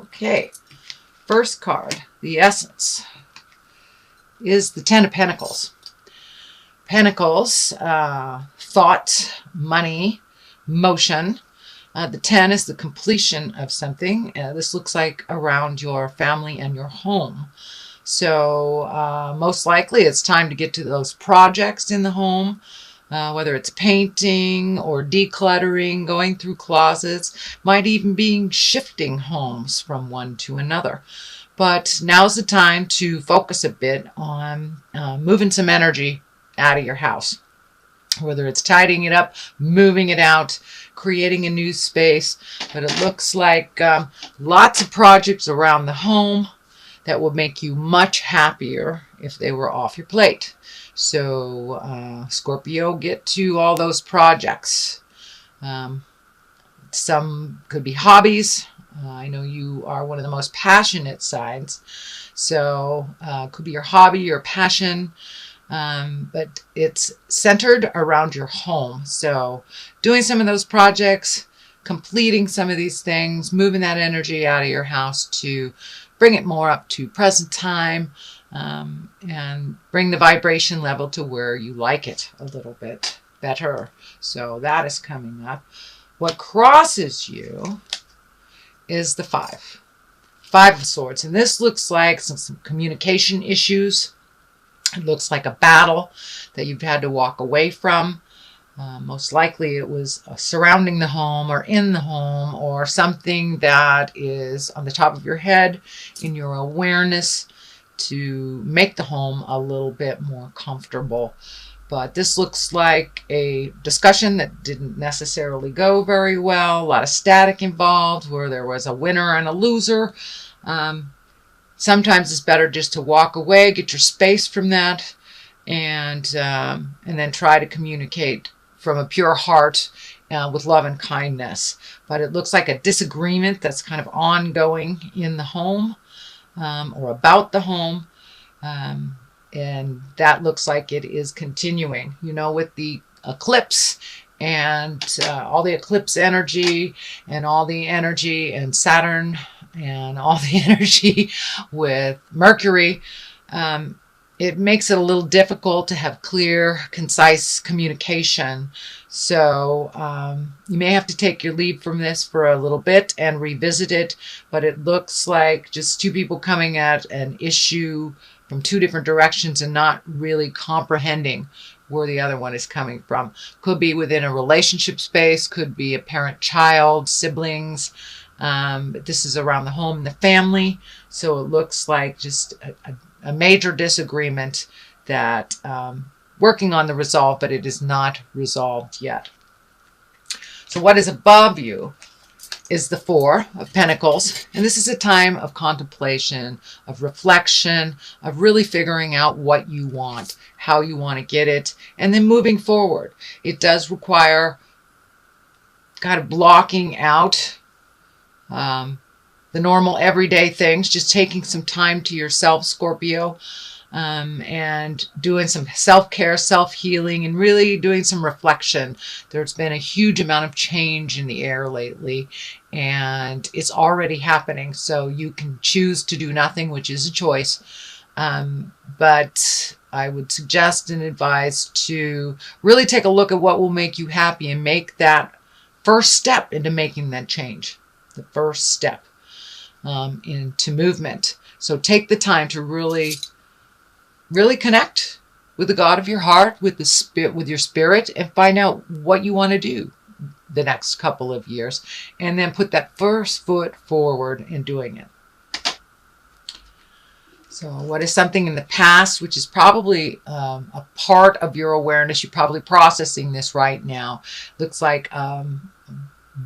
Okay, first card, the essence, is the Ten of Pentacles. Pentacles, thought, money, motion. The 10 is the completion of something. This looks like around your family and your home. So most likely it's time to get to those projects in the home, whether it's painting or decluttering, going through closets, might even be shifting homes from one to another. But now's the time to focus a bit on moving some energy out of your house, whether it's tidying it up, moving it out, creating a new space. But it looks like lots of projects around the home that will make you much happier if they were off your plate. So Scorpio, get to all those projects. Some could be hobbies. I know you are one of the most passionate signs. So could be your hobby, your passion. But it's centered around your home. So doing some of those projects, completing some of these things, moving that energy out of your house to bring it more up to present time, and bring the vibration level to where you like it a little bit better. So that is coming up. What crosses you is the Five of Swords. And this looks like some communication issues. It looks like a battle that you've had to walk away from. Most likely it was surrounding the home or in the home, or something that is on the top of your head in your awareness to make the home a little bit more comfortable. But this looks like a discussion that didn't necessarily go very well. A lot of static involved where there was a winner and a loser. Sometimes it's better just to walk away, get your space from that, and then try to communicate from a pure heart with love and kindness. But it looks like a disagreement that's kind of ongoing in the home, or about the home. And that looks like it is continuing, with the eclipse and all the eclipse energy and all the energy and Saturn and all the energy with Mercury. It makes it a little difficult to have clear, concise communication. So you may have to take your leave from this for a little bit and revisit it. But it looks like just two people coming at an issue from two different directions and not really comprehending where the other one is coming from. Could be within a relationship space, could be a parent-child, siblings. But this is around the home and the family. So it looks like just a major disagreement that working on the resolve, but it is not resolved yet. So what is above you is the Four of Pentacles. And this is a time of contemplation, of reflection, of really figuring out what you want, how you want to get it, and then moving forward. It does require kind of blocking out the normal everyday things, just taking some time to yourself, Scorpio, and doing some self-care, self-healing, and really doing some reflection. There's been a huge amount of change in the air lately, and it's already happening. So you can choose to do nothing, which is a choice. But I would suggest and advise to really take a look at what will make you happy and make that first step into making that change. The first step into movement. So take the time to really connect with the God of your heart, with the spirit, with your spirit, and find out what you want to do the next couple of years, and then put that first foot forward in doing it. So what is something in the past, which is probably a part of your awareness, you're probably processing this right now. Looks like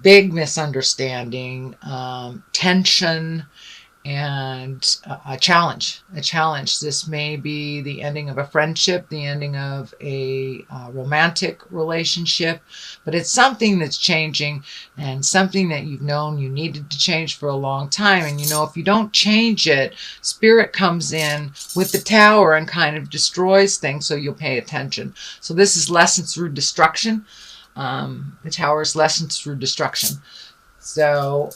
big misunderstanding, tension, and a challenge. This may be the ending of a friendship, the ending of a romantic relationship, but it's something that's changing and something that you've known you needed to change for a long time. And if you don't change it, Spirit comes in with the Tower and kind of destroys things, so you'll pay attention. So this is lessons through destruction. The Tower is lessons through destruction. So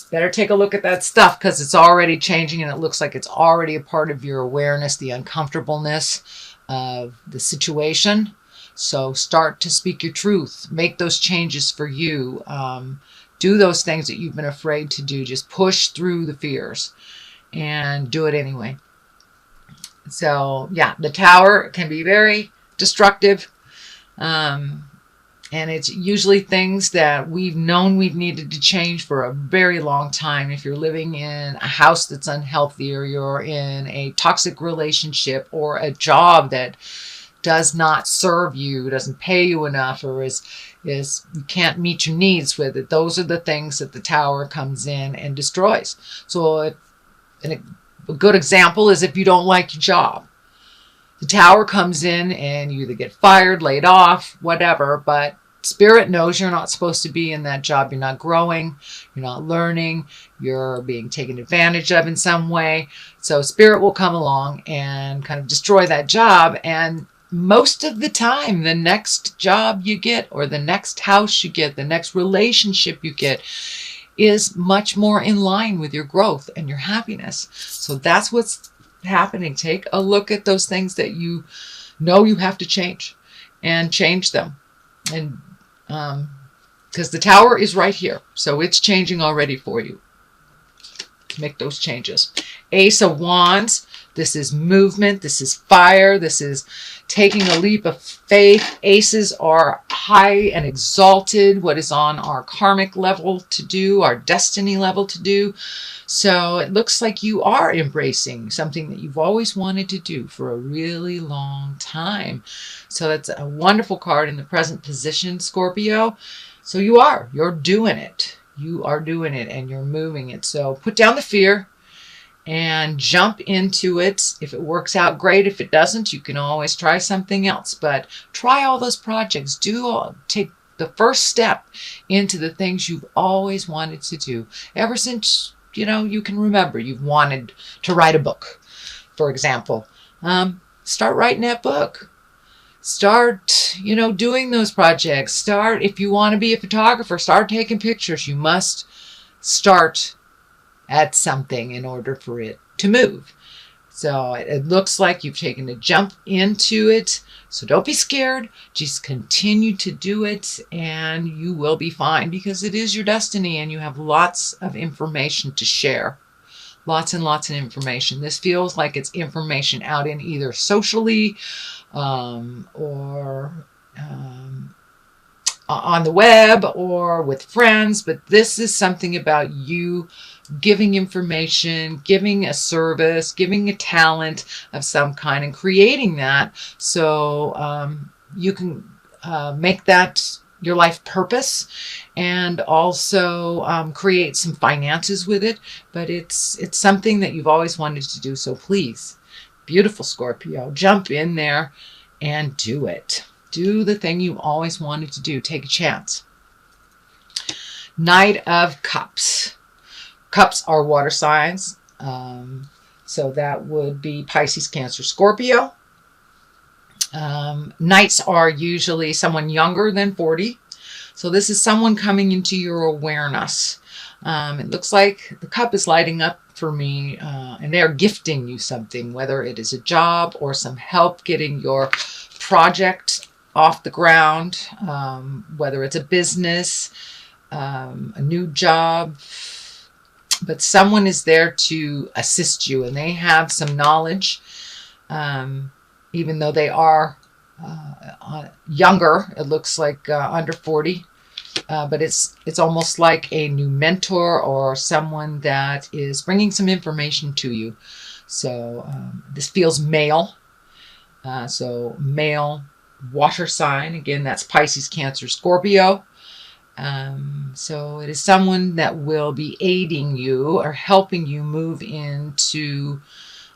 better take a look at that stuff, because it's already changing and it looks like it's already a part of your awareness, the uncomfortableness of the situation. So start to speak your truth. Make those changes for you. Do those things that you've been afraid to do. Just push through the fears and do it anyway. So yeah, the Tower can be very destructive. And it's usually things that we've known we've needed to change for a very long time. If you're living in a house that's unhealthy, or you're in a toxic relationship, or a job that does not serve you, doesn't pay you enough, or is you can't meet your needs with it, those are the things that the Tower comes in and destroys. So a good example is if you don't like your job. The Tower comes in and you either get fired, laid off, whatever, but Spirit knows you're not supposed to be in that job. You're not growing, you're not learning, you're being taken advantage of in some way. So Spirit will come along and kind of destroy that job. And most of the time, the next job you get, or the next house you get, the next relationship you get, is much more in line with your growth and your happiness. So that's what's happening. Take a look at those things that you know you have to change, and change them. And because the Tower is right here, so it's changing already for you. Make those changes. Ace of Wands. This is movement. This is fire. This is taking a leap of faith. Aces are high and exalted, what is on our karmic level to do, our destiny level to do. So it looks like you are embracing something that you've always wanted to do for a really long time. So that's a wonderful card in the present position, Scorpio. So you're doing it. You are doing it, and you're moving it. So put down the fear and jump into it. If it works out, great. If it doesn't, you can always try something else. But try all those projects. Take the first step into the things you've always wanted to do. Ever since, you can remember, you've wanted to write a book, for example. Start writing that book. Start, doing those projects. If you want to be a photographer, start taking pictures. You must start at something in order for it to move. So it looks like you've taken a jump into it. So don't be scared. Just continue to do it, and you will be fine, because it is your destiny and you have lots of information to share. Lots and lots of information. This feels like it's information out in either socially or on the web or with friends, but this is something about you giving information, giving a service, giving a talent of some kind, and creating that so you can make that your life purpose, and also create some finances with it. But it's something that you've always wanted to do. So please, beautiful Scorpio, jump in there and do it. Do the thing you always wanted to do. Take a chance. Knight of Cups. Cups are water signs. So that would be Pisces, Cancer, Scorpio. Knights are usually someone younger than 40. So this is someone coming into your awareness. It looks like the cup is lighting up for me, and they're gifting you something, whether it is a job or some help getting your project off the ground, whether it's a business, a new job. But someone is there to assist you, and they have some knowledge, even though they are younger. It looks like under 40, but it's almost like a new mentor or someone that is bringing some information to you. So this feels male. So male water sign. Again, that's Pisces, Cancer, Scorpio. So it is someone that will be aiding you or helping you move into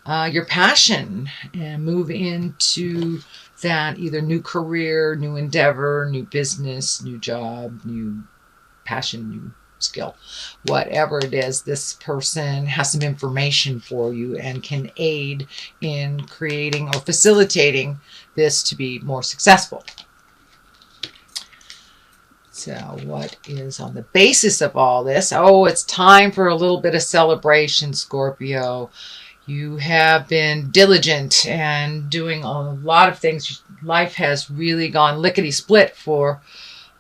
your passion and move into that either new career, new endeavor, new business, new job, new passion, new skill. Whatever it is, this person has some information for you and can aid in creating or facilitating this to be more successful. So what is on the basis of all this? Oh, it's time for a little bit of celebration, Scorpio. You have been diligent and doing a lot of things. Life has really gone lickety-split for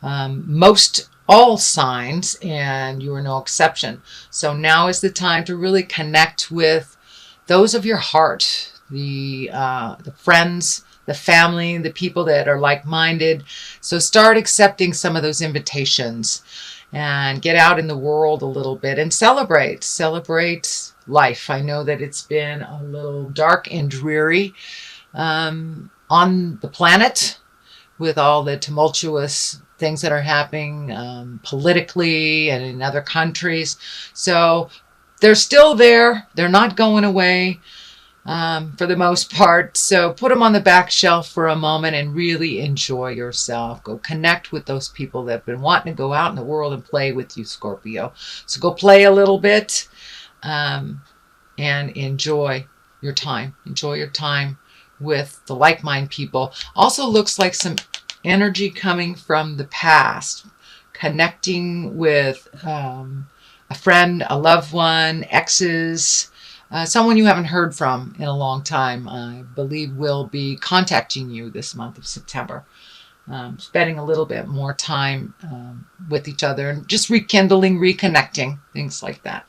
most all signs, and you are no exception. So now is the time to really connect with those of your heart, the friends, the family, the people that are like-minded. So start accepting some of those invitations and get out in the world a little bit and celebrate life. I know that it's been a little dark and dreary on the planet with all the tumultuous things that are happening politically and in other countries. So they're still there. They're not going away for the most part. So put them on the back shelf for a moment and really enjoy yourself. Go connect with those people that have been wanting to go out in the world and play with you, Scorpio. So go play a little bit and enjoy your time. Enjoy your time with the like-minded people. Also looks like some energy coming from the past, connecting with a friend, a loved one, exes, someone you haven't heard from in a long time, I believe will be contacting you this month of September. Spending a little bit more time with each other and just rekindling, reconnecting, things like that.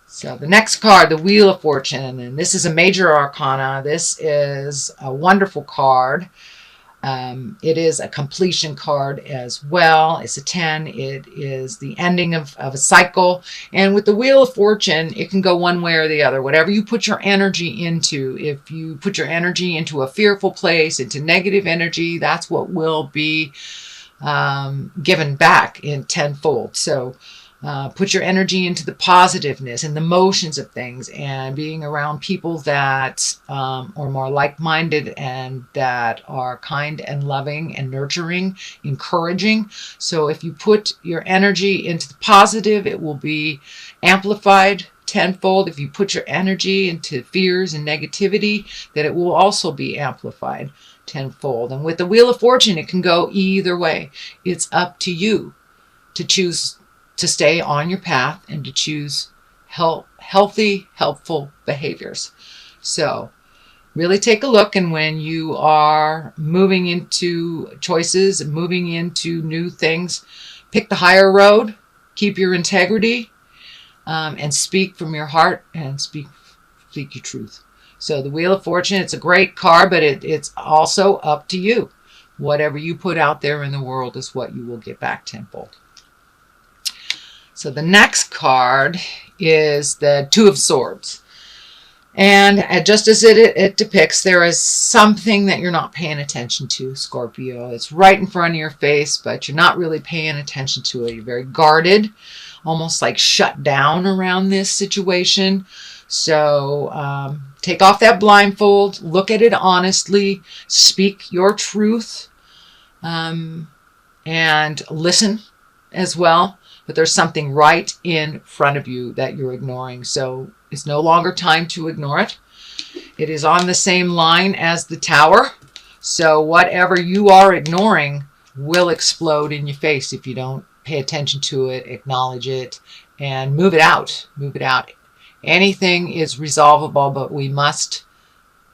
So the next card, the Wheel of Fortune, and this is a major arcana. This is a wonderful card. It is a completion card as well. It's a 10. It is the ending of a cycle. And with the Wheel of Fortune, it can go one way or the other. Whatever you put your energy into, if you put your energy into a fearful place, into negative energy, that's what will be given back in tenfold. So put your energy into the positiveness and the motions of things, and being around people that are more like-minded and that are kind and loving and nurturing, encouraging. So if you put your energy into the positive, it will be amplified tenfold. If you put your energy into fears and negativity, that it will also be amplified tenfold. And with the Wheel of Fortune, it can go either way. It's up to you to choose to stay on your path and to choose healthy, helpful behaviors. So really take a look, and when you are moving into choices and moving into new things, pick the higher road, keep your integrity, and speak from your heart and speak your truth. So the Wheel of Fortune, it's a great card, but it's also up to you. Whatever you put out there in the world is what you will get back tenfold. So the next card is the Two of Swords. And just as it depicts, there is something that you're not paying attention to, Scorpio. It's right in front of your face, but you're not really paying attention to it. You're very guarded, almost like shut down around this situation. So take off that blindfold, look at it honestly, speak your truth, and listen as well. But there's something right in front of you that you're ignoring. So it's no longer time to ignore it. It is on the same line as the Tower. So whatever you are ignoring will explode in your face if you don't pay attention to it, acknowledge it, and move it out. Move it out. Anything is resolvable, but we must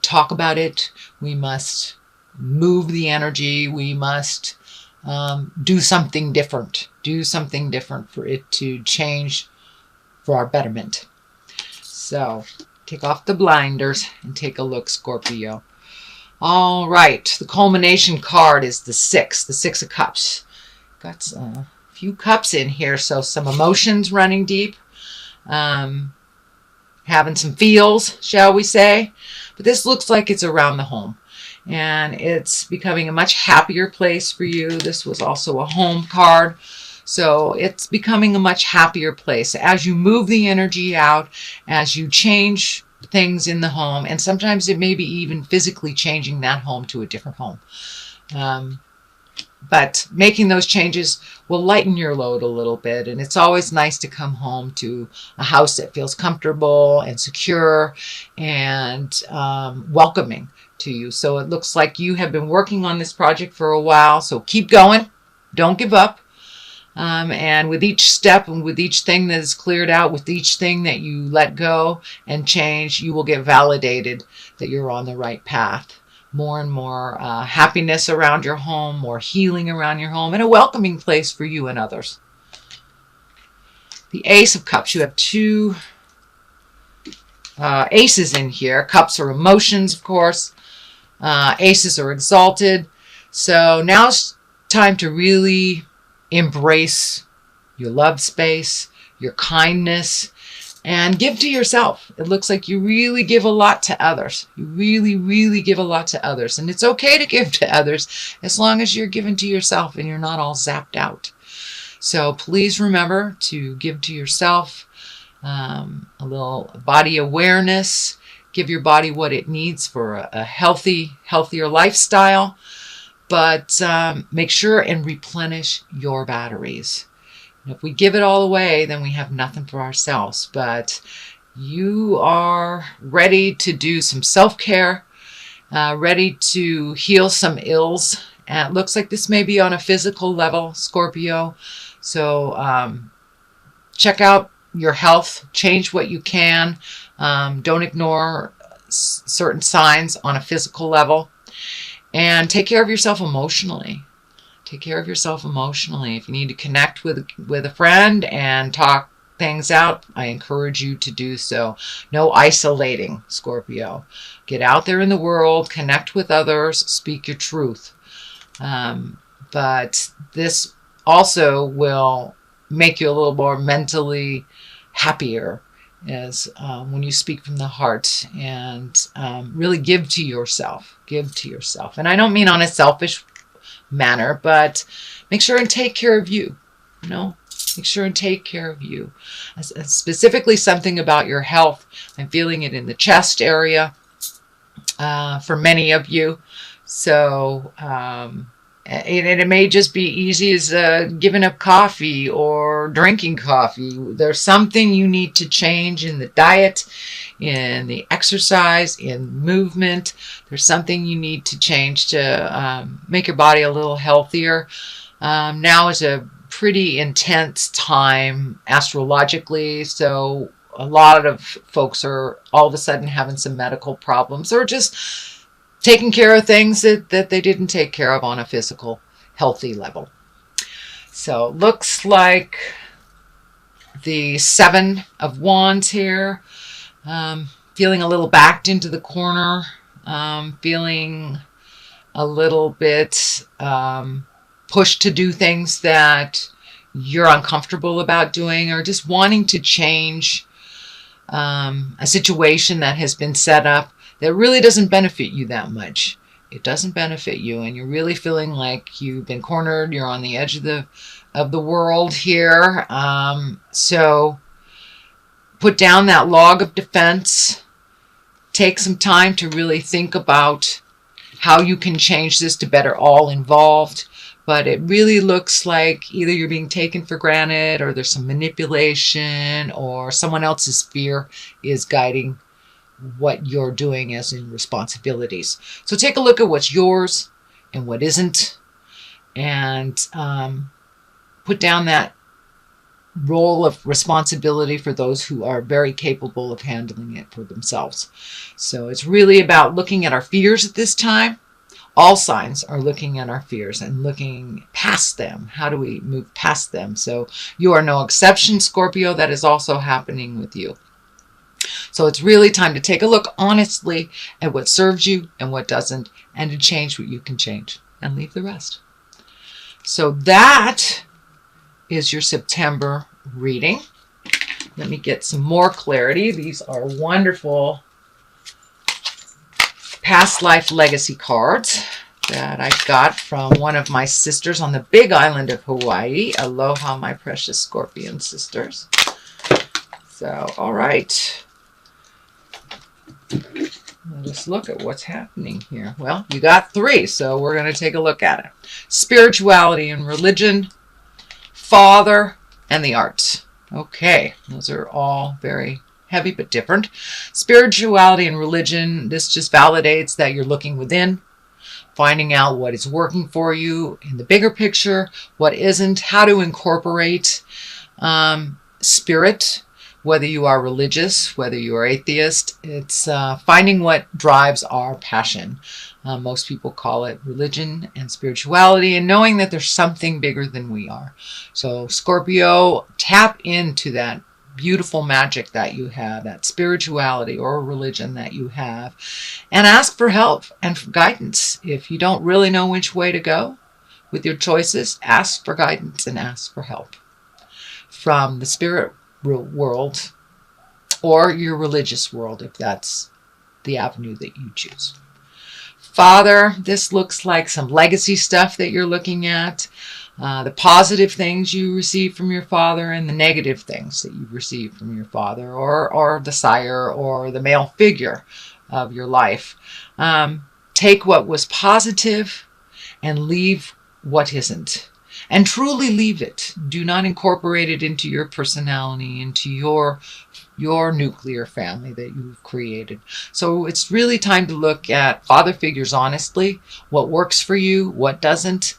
talk about it. We must move the energy. We must do something different. Do something different for it to change for our betterment. So take off the blinders and take a look, Scorpio. All right, the culmination card is the Six of Cups. Got a few cups in here, so some emotions running deep, having some feels, shall we say. But this looks like it's around the home. And it's becoming a much happier place for you. This was also a home card. So it's becoming a much happier place as you move the energy out, as you change things in the home. And sometimes it may be even physically changing that home to a different home. But making those changes will lighten your load a little bit. And it's always nice to come home to a house that feels comfortable and secure and welcoming to you. So it looks like you have been working on this project for a while. So keep going. Don't give up. And with each step and with each thing that is cleared out, with each thing that you let go and change, you will get validated that you're on the right path. More and more happiness around your home, more healing around your home, and a welcoming place for you and others. The Ace of Cups. You have two aces in here. Cups are emotions, of course. Aces are exalted. So now it's time to really embrace your love space, your kindness, and give to yourself. It looks like you really give a lot to others. You really, really give a lot to others. And it's okay to give to others as long as you're giving to yourself and you're not all zapped out. So please remember to give to yourself, a little body awareness. Give your body what it needs for a healthier lifestyle. But make sure and replenish your batteries. And if we give it all away, then we have nothing for ourselves. But you are ready to do some self-care, ready to heal some ills. And it looks like this may be on a physical level, Scorpio. So check out your health, change what you can. Don't ignore certain signs on a physical level. And take care of yourself emotionally. Take care of yourself emotionally. If you need to connect with a friend and talk things out, I encourage you to do so. No isolating, Scorpio. Get out there in the world, connect with others, speak your truth. But this also will make you a little more mentally happier, as when you speak from the heart and really give to yourself. Give to yourself. And I don't mean on a selfish manner, but make sure and take care of you. You know, make sure and take care of you. Specifically something about your health. I'm feeling it in the chest area for many of you. So it may just be easy as giving up coffee or drinking coffee. There's something you need to change in the diet, in the exercise, in movement. There's something you need to change to make your body a little healthier. Now is a pretty intense time astrologically, so a lot of folks are all of a sudden having some medical problems or just taking care of things that they didn't take care of on a physical, healthy level. So looks like the Seven of Wands here. Feeling a little backed into the corner. Feeling a little bit pushed to do things that you're uncomfortable about doing, or just wanting to change a situation that has been set up that really doesn't benefit you that much. It doesn't benefit you, and you're really feeling like you've been cornered. You're on the edge of the world here. So put down that log of defense. Take some time to really think about how you can change this to better all involved. But it really looks like either you're being taken for granted, or there's some manipulation, or someone else's fear is guiding what you're doing as in responsibilities. So take a look at what's yours and what isn't, and put down that role of responsibility for those who are very capable of handling it for themselves. So it's really about looking at our fears at this time. All signs are looking at our fears and looking past them. How do we move past them? So you are no exception, Scorpio. That is also happening with you. So it's really time to take a look honestly at what serves you and what doesn't, and to change what you can change and leave the rest. So that is your September reading. Let me get some more clarity. These are wonderful past life legacy cards that I got from one of my sisters on the big island of Hawaii. Aloha, my precious Scorpion sisters. So, all right. Let's look at what's happening here. Well, you got three, so we're going to take a look at it. Spirituality and religion, father, and the arts. Okay, those are all very heavy but different. Spirituality and religion, this just validates that you're looking within, finding out what is working for you in the bigger picture, what isn't, how to incorporate spirit, whether you are religious, whether you are atheist. It's finding what drives our passion. Most people call it religion and spirituality, and knowing that there's something bigger than we are. So Scorpio, tap into that beautiful magic that you have, that spirituality or religion that you have, and ask for help and for guidance. If you don't really know which way to go with your choices, ask for guidance and ask for help from the spirit world or your religious world, if that's the avenue that you choose. Father, this looks like some legacy stuff that you're looking at. The positive things you receive from your father and the negative things that you've received from your father or the sire or the male figure of your life. Take what was positive and leave what isn't. And truly leave it. Do not incorporate it into your personality, into your nuclear family that you've created. So it's really time to look at father figures honestly, what works for you, what doesn't,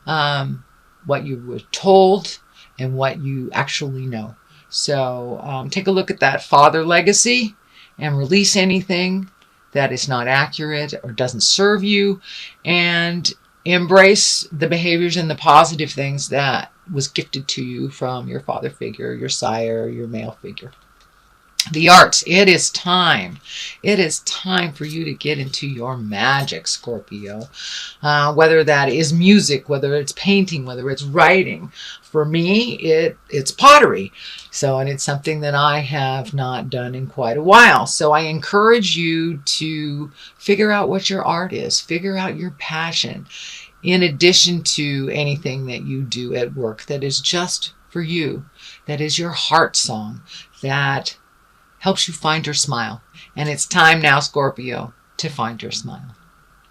what you were told, and what you actually know. So take a look at that father legacy and release anything that is not accurate or doesn't serve you, and embrace the behaviors and the positive things that was gifted to you from your father figure, your sire, your male figure. The arts, it is time. It is time for you to get into your magic, Scorpio. Whether that is music, whether it's painting, whether it's writing. For me, it's pottery. And it's something that I have not done in quite a while. So I encourage you to figure out what your art is. Figure out your passion. In addition to anything that you do at work that is just for you. That is your heart song. That helps you find your smile. And it's time now, Scorpio, to find your smile.